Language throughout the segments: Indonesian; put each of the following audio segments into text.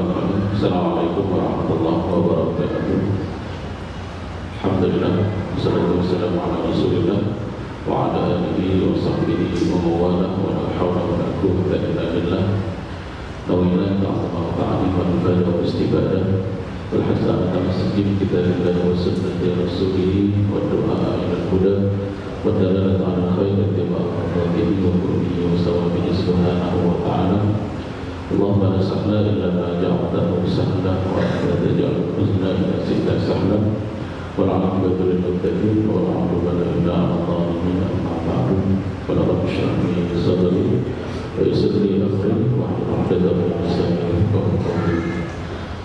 Bismillahirrahmanirrahim. Assalamualaikum warahmatullahi wabarakatuh. Alhamdulillah, wassalatu wassalamu ala Rasulillah wa ala alihi wa sahbihi wa mawalah wa la hawla wa la quwwata illa billah. Nawaitu ta'ala ta'ala ibadah wa istibadah wal hasanah tamassakin kitabillah wa sunnati rasulih wa du'a ila al-huda wa dalalata ala khairin tiba'ihi wa qurbihi wa sawabihi subhanahu wa ta'ala. Allahumma la sahla illa ma ja'altahu sahla wa anta taj'alul huzna idza shi'ta sahla wal 'aqibatu lil muttaqin wa la 'udwana illa 'alal zalimin. Amma ba'du, fala rabbi shrah li sadri wa yassir li amri wa hlul 'uqdatam min lisani yafqahu qawli.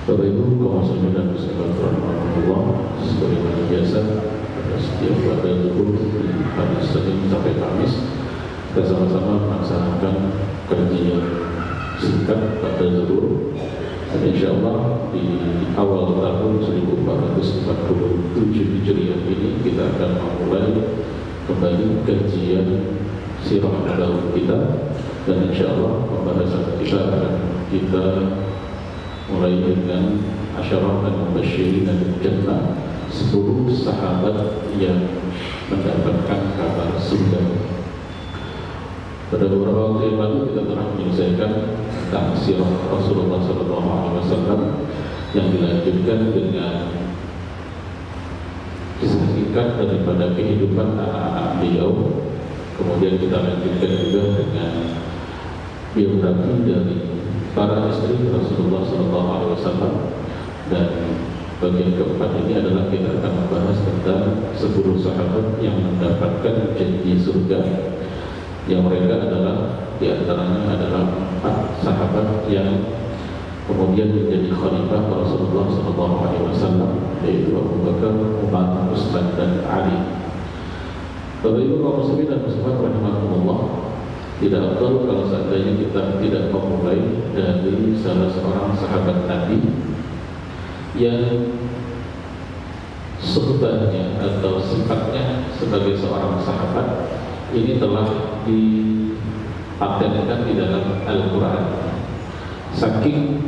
Bapak Ibu kaum muslimin dan muslimat rahimakumullah, sebagaimana biasa pada setiap pada zuhur di hari Senin sampai Kamis kita sama-sama melaksanakan kajian singkat pada zuhur. Dan insyaallah di awal tahun 1447 Hijriah ini kita akan memulai kembali kajian sirah Nabawi kita, dan insyaallah pembahasan kita akan kita mulai dengan asyarah al-mubasysyirin bil jannah, 10 sahabat yang mendapatkan kabar surga. Pada beberapa waktu yang lalu kita telah menyelesaikan tentang sirah Rasulullah SAW yang dilanjutkan dengan kisah singkat daripada kehidupan anak-anak beliau. Kemudian kita lanjutkan juga dengan biografi dari para istri Rasulullah SAW, dan bagian keempat ini adalah kita akan membahas tentang 10 sahabat yang mendapatkan janji surga, yang mereka adalah diantaranya adalah 4 sahabat yang kemudian menjadi khalifah Rasulullah SAW, yaitu Abu Bakar, Umar, Utsman dan Ali. Bapak Ibu kaum muslimin dan muslimat rahimakumullah, tidak afdal kalau seandainya kita tidak memulai dari salah seorang sahabat Nabi yang suhbahnya atau sifatnya sebagai seorang sahabat ini telah dipatenkan di dalam Al-Quran. Saking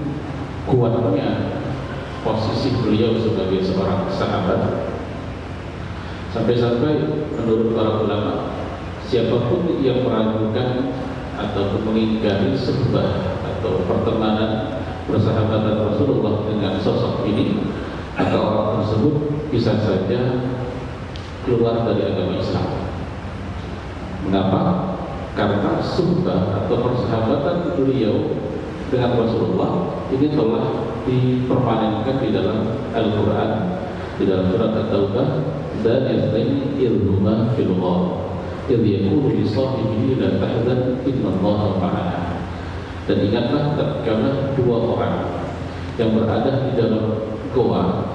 kuatnya posisi beliau sebagai seorang sahabat, sampai-sampai menurut para ulama, siapapun yang meragukan ataupun mengingkari suhbah atau pertemanan persahabatan Rasulullah dengan sosok ini, maka orang tersebut bisa saja keluar dari agama Islam. Mengapa? Karena suhbah atau persahabatan beliau dengan Rasulullah ini telah dipermanenkan di dalam Al-Quran, di dalam surat At-Taubah, dan yastaini ilhuma fil ghar idh yaqulu li sahibihi la tahzan innallaha ma'ana. Dan ingatlah tatkala 2 orang yang berada di dalam goa,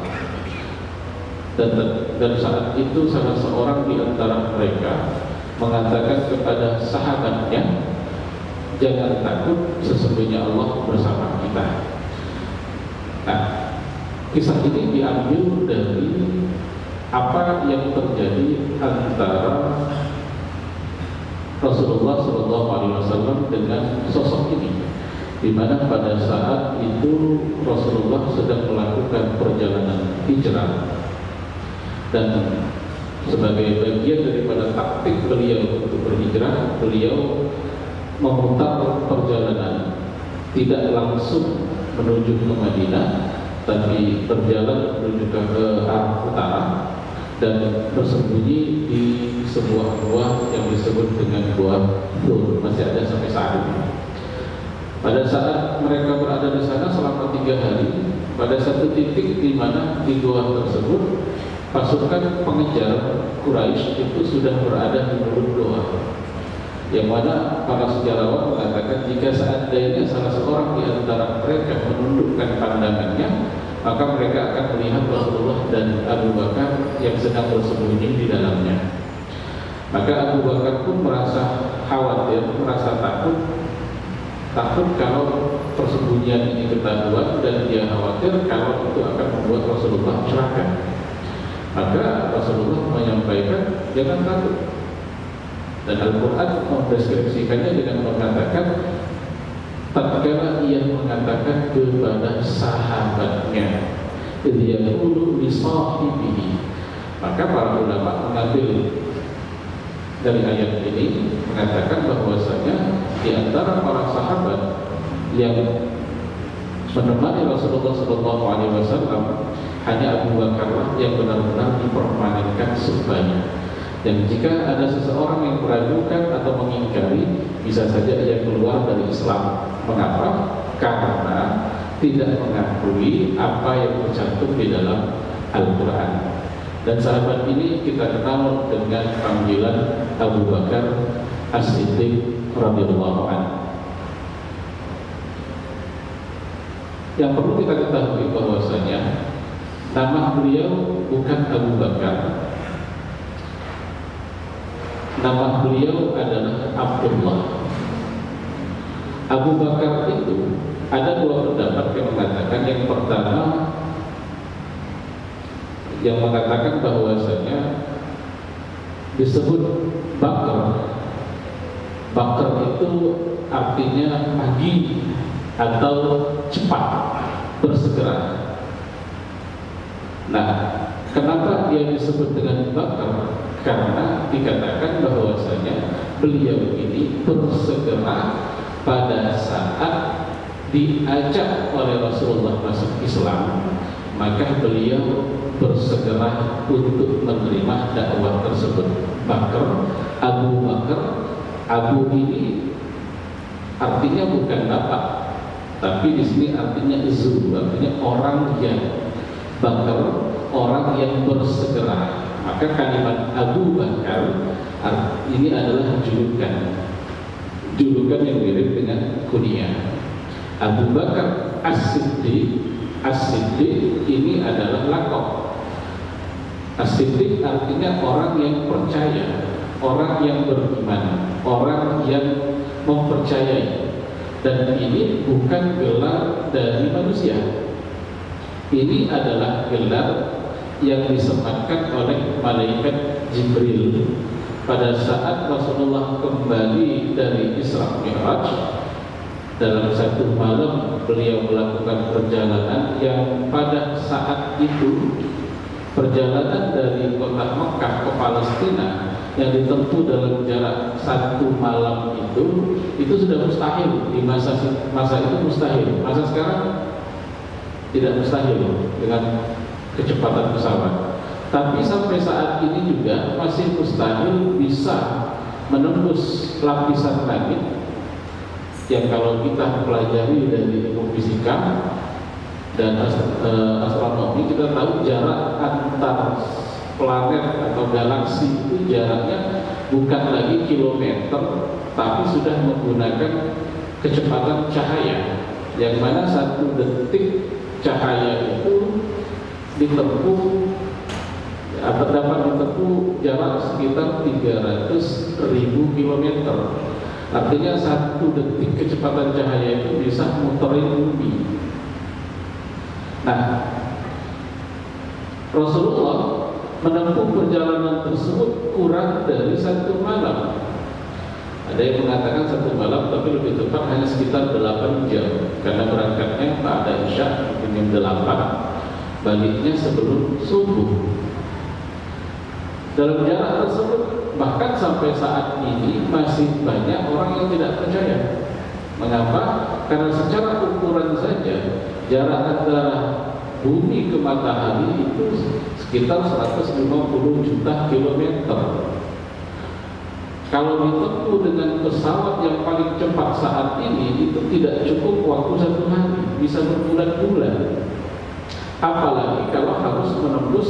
dan saat itu salah seorang di antara mereka mengatakan kepada sahabatnya, jangan takut, sesungguhnya Allah bersama kita. Nah, kisah ini diambil dari apa yang terjadi antara Rasulullah SAW dengan sosok ini, di mana pada saat itu Rasulullah sedang melakukan perjalanan hijrah, dan sebagai bagian daripada taktik beliau untuk berhijrah, beliau memutar perjalanan, tidak langsung menuju ke Madinah, tapi berjalan menuju ke arah utara dan bersembunyi di sebuah gua yang disebut dengan Gua Thur, masih ada sampai saat ini. Pada saat mereka berada di sana selama 3 hari, pada satu titik di mana di gua tersebut pasukan pengejar Quraisy itu sudah berada di mulut gua, yang mana para sejarawan mengatakan jika seandainya salah seorang di antara mereka menundukkan pandangannya, maka mereka akan melihat Rasulullah dan Abu Bakar yang sedang bersembunyi di dalamnya. Maka Abu Bakar pun merasa khawatir, merasa takut kalau persembunyian ini ketahuan, dan dia khawatir kalau itu akan membuat Rasulullah celaka. Maka Rasulullah menyampaikan jangan takut, dan Al-Quran mendeskripsikannya dengan mengatakan tatkala ia mengatakan kepada sahabatnya, yaqulu li sahibihi. Maka para ulama mengambil dari ayat ini mengatakan bahwasanya di antara para sahabat yang menemani Rasulullah SAW hanya Abu Bakar yang benar-benar dipermanenkan sebanyak. Dan jika ada seseorang yang meragukan atau mengingkari, bisa saja ia keluar dari Islam. Mengapa? Karena tidak mengakui apa yang tercantum di dalam Al-Quran. Dan sahabat ini kita kenal dengan panggilan Abu Bakar As-Siddiq radhiyallahu anhu. Yang perlu kita ketahui bahwasanya nama beliau bukan Abu Bakar. Nama beliau adalah Abdullah. Abu Bakar itu ada dua pendapat yang mengatakan. Yang pertama yang mengatakan bahwasanya disebut Bakar. Bakar itu artinya pagi atau cepat, bersegera. Nah, kenapa dia disebut dengan Bakar? Karena dikatakan bahwasanya beliau ini bersegera pada saat diajak oleh Rasulullah masuk Islam, maka beliau bersegera untuk menerima dakwah tersebut. Bakar, Abu Bakar, Abu ini artinya bukan bapak, tapi di sini artinya zu, artinya orang yang Bakar, orang yang bersegera. Maka kalimat Abu Bakar ini adalah julukan yang mirip dengan kunyah. Abu Bakar As-Siddiq, As-Siddiq ini adalah lakop. As-Siddiq artinya orang yang percaya, orang yang beriman, orang yang mempercayai. Dan ini bukan gelar dari manusia. Ini adalah gelar yang disematkan oleh malaikat Jibril pada saat Rasulullah kembali dari Isra Mi'raj. Dalam satu malam beliau melakukan perjalanan yang pada saat itu perjalanan dari kota Mekah ke Palestina yang ditempuh dalam jarak satu malam itu sudah mustahil. Di masa itu mustahil. Masa sekarang tidak mustahil dengan kecepatan pesawat. Tapi sampai saat ini juga masih mustahil bisa menembus lapisan langit yang kalau kita pelajari dari ilmu fisika dan astronomi, kita tahu jarak antar planet atau galaksi itu jaraknya bukan lagi kilometer, tapi sudah menggunakan kecepatan cahaya, yang mana satu detik cahaya itu ditempuh atau dapat ditempuh jarak sekitar 300.000 km. Artinya satu detik kecepatan cahaya itu bisa muterin bumi. Nah, Rasulullah menempuh perjalanan tersebut kurang dari satu malam. Ada yang mengatakan satu malam, tapi lebih tepat hanya sekitar 8 jam, karena berangkatnya pada Isya jam 8, baliknya sebelum subuh. Dalam jarak tersebut, bahkan sampai saat ini masih banyak orang yang tidak percaya. Mengapa? Karena secara ukuran saja jarak antara bumi ke matahari itu sekitar 150 juta kilometer. Kalau ditempuh dengan pesawat yang paling cepat saat ini, itu tidak cukup waktu 1 hari, bisa berbulan-bulan. Apalagi kalau harus menembus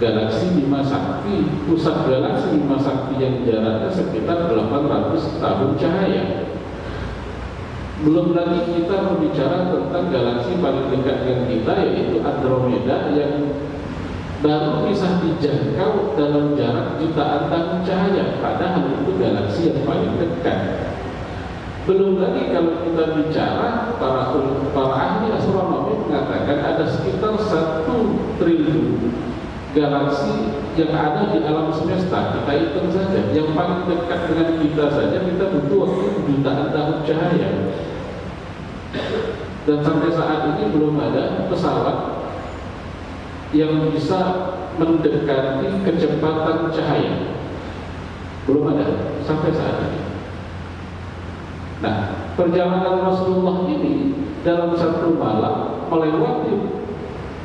galaksi Bima Sakti, pusat galaksi Bima Sakti yang jaraknya sekitar 800 tahun cahaya. Belum lagi kita berbicara tentang galaksi paling dekat dengan kita, yaitu Andromeda, yang baru bisa dijangkau dalam jarak jutaan tahun cahaya, padahal itu galaksi yang paling dekat. Belum lagi kalau kita bicara, para ahli astronomi mengatakan ada sekitar 1 triliun galaksi yang ada di alam semesta. Kita hitung saja, yang paling dekat dengan kita saja kita butuh waktu jutaan tahun cahaya. Dan sampai saat ini belum ada pesawat yang bisa mendekati kecepatan cahaya. Belum ada sampai saat ini. Nah, perjalanan Rasulullah ini dalam satu malam melewati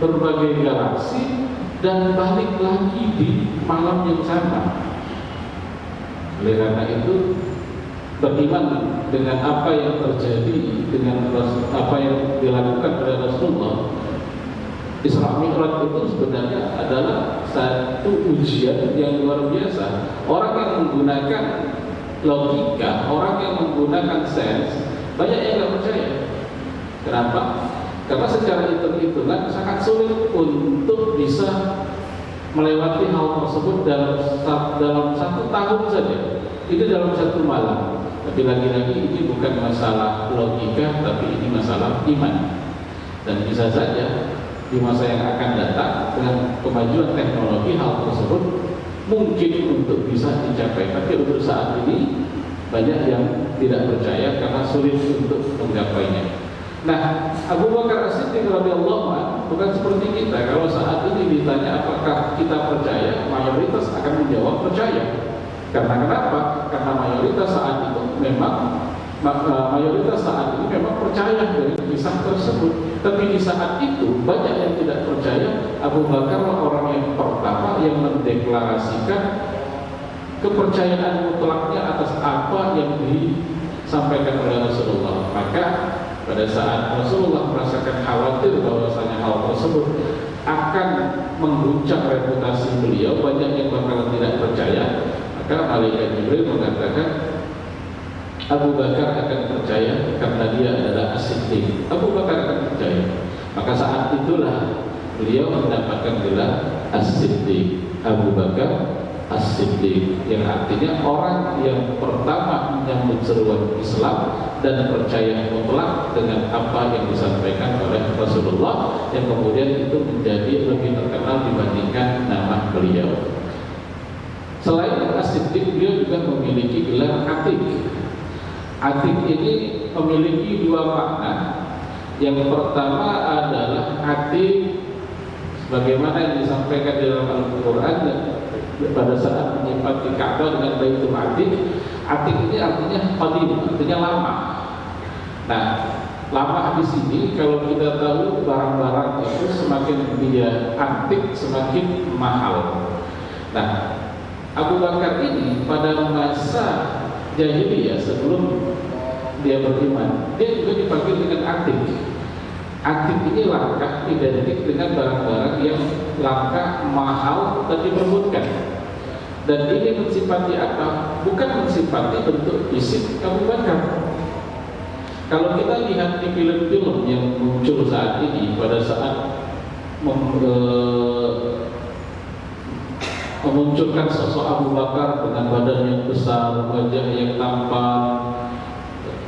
berbagai galaksi dan balik lagi di malam yang sama. Oleh karena itu, beriman dengan apa yang terjadi, dengan apa yang dilakukan oleh Rasulullah, Isra Mi'raj itu sebenarnya adalah satu ujian yang luar biasa. Orang yang menggunakan logika, orang yang menggunakan sains, banyak yang tidak percaya. Kenapa? Karena secara hitung-hitungan sangat sulit untuk bisa melewati hal tersebut dalam 1 tahun saja. Itu dalam 1 malam. Tapi lagi-lagi ini bukan masalah logika, tapi ini masalah iman. Dan bisa saja di masa yang akan datang dengan kemajuan teknologi hal tersebut mungkin untuk bisa dicapai. Tapi untuk saat ini banyak yang tidak percaya karena sulit untuk menggapainya. Nah, Abu Bakar As-Siddiq radhiyallahu anhu bukan seperti kita. Kalau saat ini ditanya apakah kita percaya, mayoritas akan menjawab percaya. Karena kenapa? Karena mayoritas saat itu memang percaya dengan kisah tersebut. Tapi di saat itu banyak yang tidak percaya. Abu Bakar orang yang pertama yang mendeklarasikan kepercayaan mutlaknya atas apa yang disampaikan oleh Rasulullah. Maka pada saat Rasulullah merasakan khawatir bahwasanya hal tersebut akan mengguncang reputasi beliau, banyak yang bakalan tidak percaya, maka malaikat Jibril mengatakan Abu Bakar akan percaya karena dia adalah As-Siddiq. Abu Bakar akan percaya. Maka saat itulah beliau mendapatkan gelar As-Siddiq. Abu Bakar As-Siddiq, yang artinya orang yang pertama menyambut seruan Islam dan percaya mutlak dengan apa yang disampaikan oleh Rasulullah, yang kemudian itu menjadi lebih terkenal dibandingkan nama beliau. Selain As-Siddiq, beliau juga memiliki gelar Atiq. Atiq ini memiliki 2 makna. Yang pertama adalah Atiq sebagaimana yang disampaikan di dalam Al-Quran pada saat menyimpan di Ka'bah dengan Baitul Atiq. Atiq ini artinya qadim, artinya lama. Nah, lama di sini kalau kita tahu barang-barang itu semakin dia antik semakin mahal. Nah, Abu Bakar ini pada masa jahiliyah sebelum dia beriman, dia juga dipanggil dengan Atiq. Atiq ini langka, identik dengan barang-barang yang langka, mahal dan diperebutkan. Dan ini mensifati apa? Bukan mensifati bentuk fisik Abu Bakar. Kalau kita lihat di film-film yang muncul saat ini, pada saat memunculkan sosok Abu Bakar dengan badan yang besar, wajah yang tampan,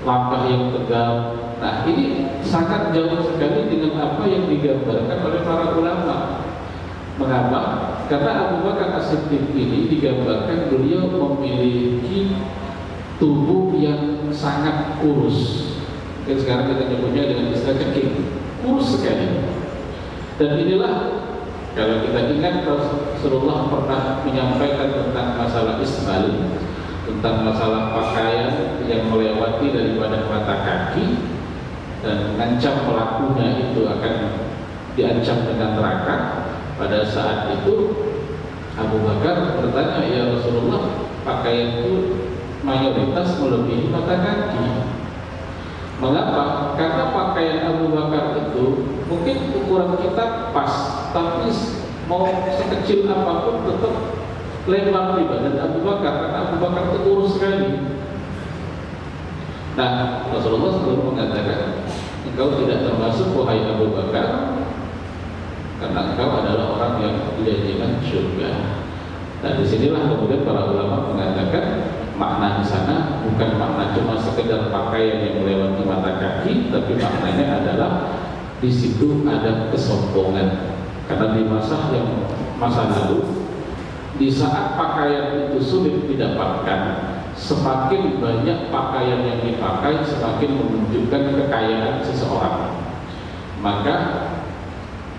langkah yang tegap. Nah, ini sangat jauh sekali dengan apa yang digambarkan oleh para ulama. Mengapa? Karena Abu Bakar As-Siddiq ini digambarkan beliau memiliki tubuh yang sangat kurus. Dan sekarang kita nyebutnya dengan istilah cekik, kurus sekali. Dan inilah, kalau kita ingat Rasulullah pernah menyampaikan tentang masalah isbal, tentang masalah pakaian yang melewati daripada mata kaki dan mengancam pelakunya itu akan diancam dengan neraka. Pada saat itu Abu Bakar bertanya, ya Rasulullah, pakaian itu mayoritas melebihi mata kaki. Mengapa? Karena pakaian Abu Bakar itu mungkin ukuran kita pas, tapi mau sekecil apapun tetap lebar di badan Abu Bakar, karena Abu Bakar itu kurus sekali. Nah, Rasulullah selalu mengatakan, engkau tidak termasuk wahai Abu Bakar, karena engkau adalah orang yang dijanjikan surga. Nah, disinilah kemudian para ulama mengatakan makna di sana bukan makna cuma sekedar pakaian yang melewati mata kaki, tapi maknanya adalah di situ ada kesombongan. Karena di masa lalu, di saat pakaian itu sulit didapatkan, semakin banyak pakaian yang dipakai semakin menunjukkan kekayaan seseorang. Maka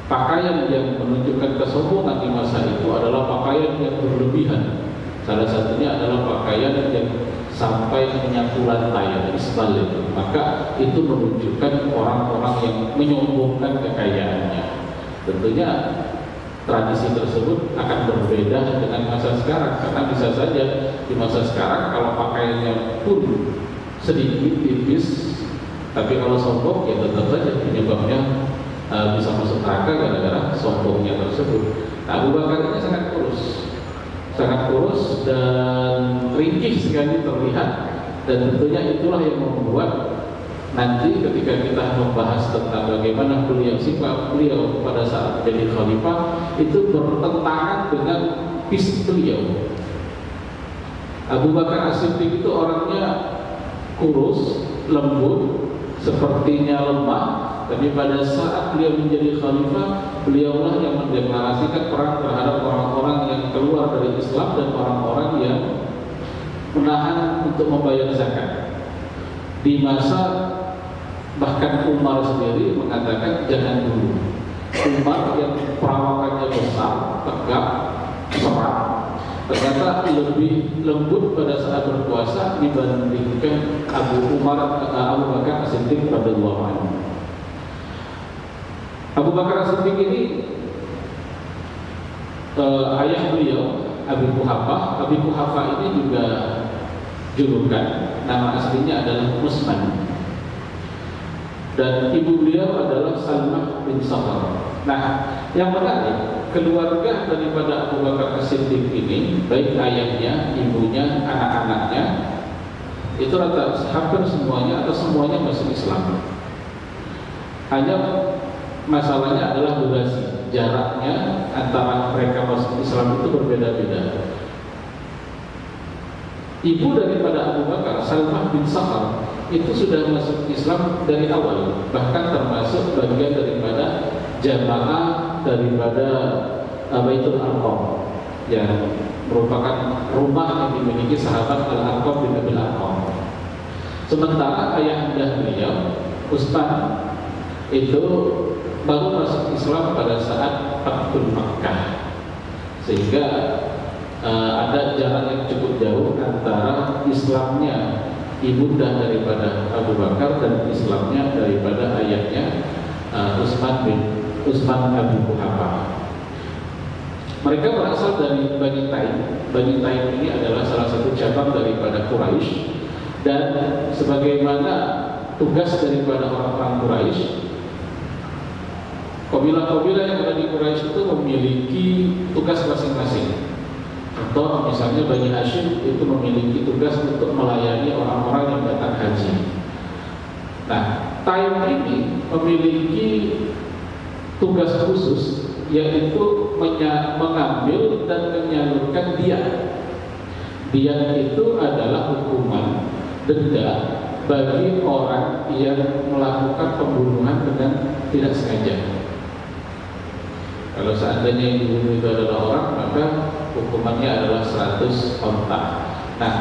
pakaian yang menunjukkan kesombongan di masa itu adalah pakaian yang berlebihan. Salah satunya adalah pakaian yang sampai menyapu lantai, isbal. Maka itu menunjukkan orang-orang yang menyombongkan kekayaannya. Tentunya tradisi tersebut akan berbeda dengan masa sekarang, karena bisa saja di masa sekarang kalau pakaiannya pun sedikit tipis, tapi kalau sombong ya tetap saja penyebabnya bisa masuk neraka gara-gara sombongnya tersebut. Nah, Abu Bakar ini sangat kurus dan ringkih sekali terlihat, dan tentunya itulah yang membuat nanti ketika kita membahas tentang bagaimana sifat beliau pada saat menjadi khalifah itu bertentangan dengan fisik beliau. Abu Bakar As-Siddiq itu orangnya kurus, lembut, sepertinya lemah, tapi pada saat beliau menjadi khalifah, beliaulah yang mendeklarasikan perang terhadap orang-orang yang keluar dari Islam dan orang-orang yang menahan untuk membayar zakat. Di masa bahkan Umar sendiri mengatakan jangan dulu. Umar yang perawakannya besar, tegap, seram, ternyata lebih lembut pada saat berpuasa dibandingkan Abu Bakar As-Siddiq radhiyallahu anhu. Abu Bakar As-Siddiq ini ayah beliau Abi Quhafah. Abi Quhafah ini juga julukan, nama aslinya adalah Usman, dan ibu beliau adalah Salmah bin Safar. Nah, yang menarik, keluarga daripada Abu Bakar As-Siddiq ini, baik ayahnya, ibunya, anak-anaknya, itu hampir semuanya atau semuanya masuk Islam. Hanya masalahnya adalah durasi, jaraknya antara mereka masuk Islam itu berbeda-beda. Ibu daripada Abu Bakar, Salmah bin Safar, itu sudah masuk Islam dari awal, bahkan termasuk bagian daripada jamaah daripada Baitul Arqam, yang merupakan rumah yang dimiliki sahabat Al-Arqam bin Abil Arqam. Sementara ayahanda beliau, Utsman, itu baru masuk Islam pada saat Fathul Makkah, sehingga ada jarak yang cukup jauh antara Islamnya ibunda daripada Abu Bakar dan Islamnya daripada ayahnya Utsman Abi Quhafah. Mereka berasal dari Bani Taim. Bani Taim ini adalah salah satu cabang daripada Quraisy, dan sebagaimana tugas daripada orang-orang Quraisy, kabilah-kabilah yang ada di Quraisy itu memiliki tugas masing-masing. Contoh misalnya Bani Hashim itu memiliki tugas untuk melayani orang-orang yang datang haji. Nah, Taim ini memiliki tugas khusus, yaitu mengambil dan menyalurkan diyah. Diyah itu adalah hukuman denda bagi orang yang melakukan pembunuhan dengan tidak sengaja. Kalau seandainya yang dibunuh itu adalah orang, maka hukumannya adalah 100 onta. Nah,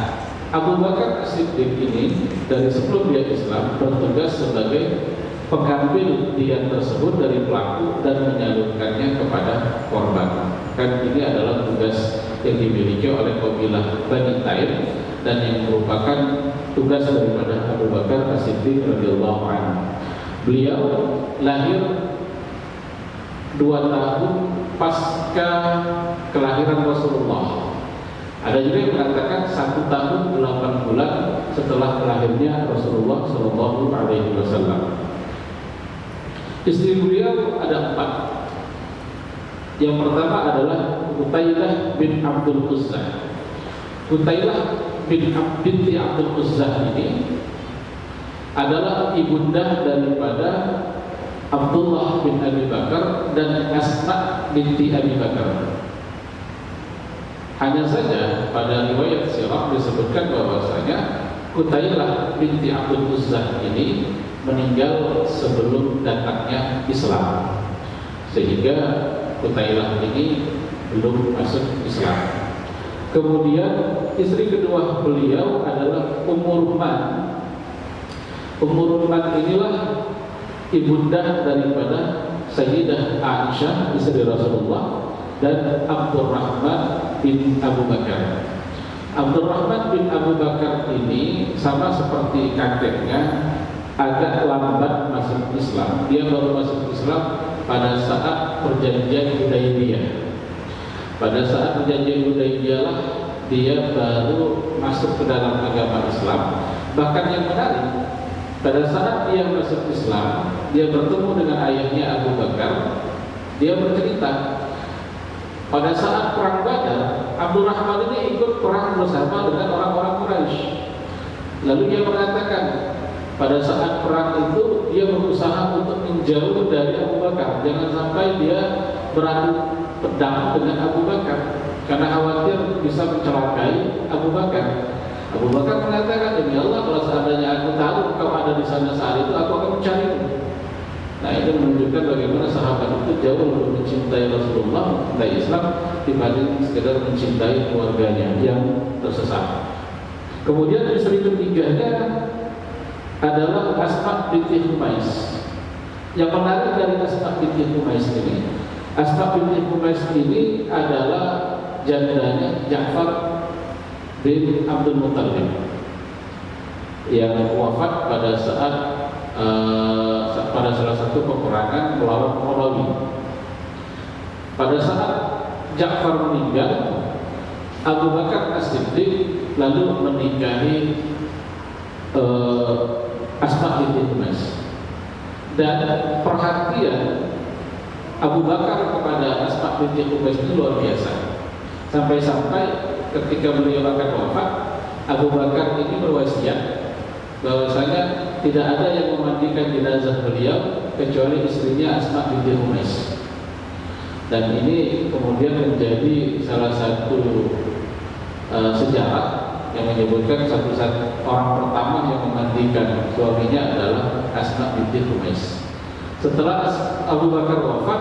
Abu Bakar As-Siddiq ini dari sebelum dia Islam bertugas sebagai pengambil diyah tersebut dari pelaku dan menyalurkannya kepada korban. Dan ini adalah tugas yang dimiliki oleh kabilah Bani Taim, dan yang merupakan tugas daripada Abu Bakar As-Siddiq radhiyallahu anhu. Beliau lahir 2 tahun pasca kelahiran Rasulullah. Ada juga yang mengatakan 1 tahun 8 bulan setelah lahirnya Rasulullah Shallallahu Alaihi Wasallam. Istri beliau ada 4. Yang pertama adalah Qutailah bin Abdul Uzzah. Qutailah binti Abdul Uzzah ini adalah ibunda daripada Abdullah bin Abi Bakar dan Asma binti Abi Bakar. Hanya saja pada riwayat sirah disebutkan bahwasanya Qutailah binti Abdul Uzzah ini meninggal sebelum datangnya Islam, sehingga Qutailah ini belum masuk Islam. Kemudian istri kedua beliau adalah Ummu Ruman. Ummu Ruman inilah ibunda daripada Sayyidah Aisyah istri Rasulullah, dan Abdurrahman bin Abu Bakar. Abdurrahman bin Abu Bakar ini sama seperti kakeknya, agak lambat masuk Islam. Dia baru masuk Islam pada saat perjanjian Hudaybiyah. Pada saat perjanjian Hudaybiyah lah dia baru masuk ke dalam agama Islam. Bahkan yang menarik, pada saat dia masuk Islam, dia bertemu dengan ayahnya Abu Bakar. Dia bercerita, pada saat perang Badar, Abdurrahman ini ikut perang bersama dengan orang-orang Quraisy. Lalu dia mengatakan, pada saat perang itu dia berusaha untuk menjauh dari Abu Bakar, jangan sampai dia beradu pedang dengan Abu Bakar, karena khawatir bisa mencelakai Abu Bakar. Abu Bakar mengatakan, demi Allah, kalau seandainya aku tahu kau ada di sana saat itu, aku akan mencarimu. Nah, itu menunjukkan bagaimana sahabat itu jauh lebih mencintai Rasulullah, mencintai Islam, dibanding sekedar mencintai keluarganya yang tersesat. Kemudian istri ketiganya adalah Asma binti Humais. Yang menarik dari Asma binti Humais ini, Asma binti Humais ini adalah jandanya Ja'far bin Abdul Muttalib yang wafat pada saat pada salah satu peperangan melawan Romawi. Pada saat Ja'far meninggal, Abu Bakar As-Siddiq lalu menikahi Asma binti Humais. Dan perhatian Abu Bakar kepada Asma binti Humais itu luar biasa. Sampai-sampai ketika beliau akan wafat, Abu Bakar ini berwasiat bahwasanya tidak ada yang memandikan jenazah beliau kecuali istrinya Asma binti Humais. Dan ini kemudian menjadi salah satu sejarah yang menyebutkan satu-satu orang pertama yang memandikan suaminya adalah Asma binti Humais. Setelah Abu Bakar wafat,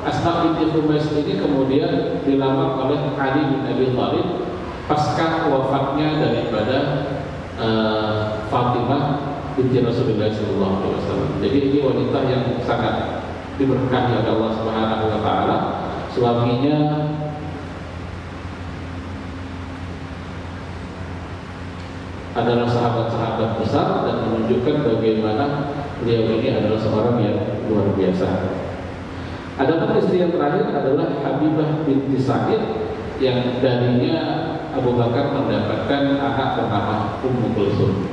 Asma binti Humais ini kemudian dilamar oleh Ali bin Abi Thalib pasca wafatnya daripada Fatimah binti Rasulullah SAW. Jadi ini wanita yang sangat diberkahi oleh Allah Subhanahu wa taala. Suaminya adalah sahabat-sahabat besar dan menunjukkan bagaimana beliau ini adalah seorang yang luar biasa. Adapun istri yang terakhir adalah Habibah binti Sa'id, yang darinya Abu Bakar mendapatkan anak bernama Ummu Kulsum.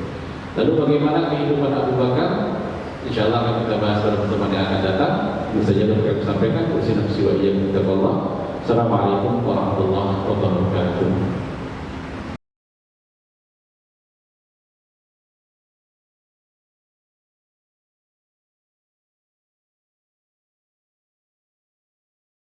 Lalu bagaimana kehidupan Abu Bakar? Insyaallah akan kita bahas pada pertemuan yang akan datang. Bisa saja kami sampaikan. Assalamualaikum warahmatullahi wabarakatuh.